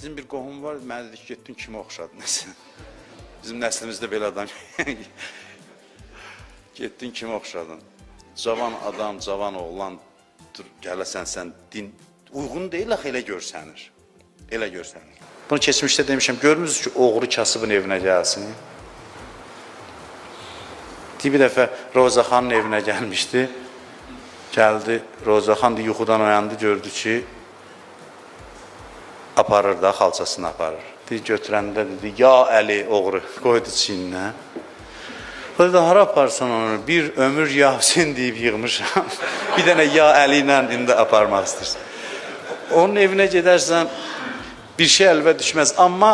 Bizim bir qohum var, mənə dedi ki, getdin kimi oxşadın. Bizim nəslimizdə belə adam. Getdin kimi oxşadın. Cavan adam, cavan oğlan, dur, gələsən sən, din uyğun deyil, axı elə görsənir. Elə görsənir. Bunu keçmişdə demişəm, görmürsünüz ki, oğru kasıbın evinə gəlsin. Bir dəfə Roza xanın evinə gəlmişdi. Gəldi, Roza xan da yuxudan oyandı, gördü ki, aparır da, xalçasını aparır. Götürəndə dedi, ya Əli oğru, qoydu çiyninə. O dedi, hara aparsan onu, bir ömür ya Hüseyin deyib yığmışam. Bir dənə ya Əli ilə indi aparmaq istəyirsən. Onun evinə gedərsən, bir şey əlbə düşməz. Amma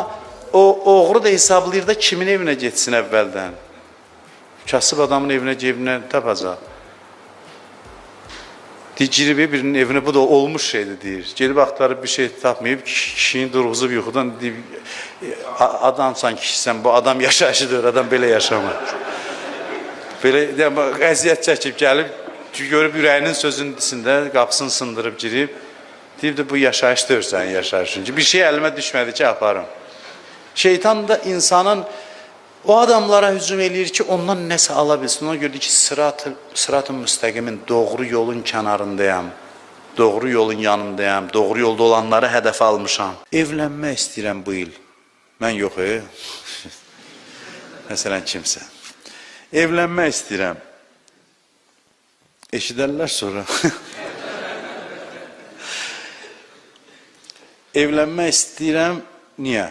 o oğru da hesablayır da kimin evinə getsin əvvəldən. Kasıb adamın evinə tapacaq. Girib birinin evinə, bu da olmuş şeydir deyir. Gelib axtarıb bir şey tapmayıb, kişinin durğuzub yuxudan deyib, adamsan kişisən, bu adam yaşayışıdır, adam belə yaşamır. Belə əziyyət çəkib gəlib, görüb ürəyinin sözünün içində qapısını sındırıb girib, deyib də bu yaşayışdır sənin yaşayışın. Bir şey əlimə düşmədi ki, aparım. Şeytan da insanın o adamlara hücum eləyir ki, ondan nəsə ala bilsin. Ona görə ki, sırat-ı müstəqimin, doğru yolun kənarındayam, doğru yolun yanındayam, doğru yolda olanları hədəfə almışam. Evlənmək istəyirəm bu il. Mən yox, məsələn kimsə. Evlənmək istəyirəm. Eşidərlər sonra. Evlənmək istəyirəm, niyə?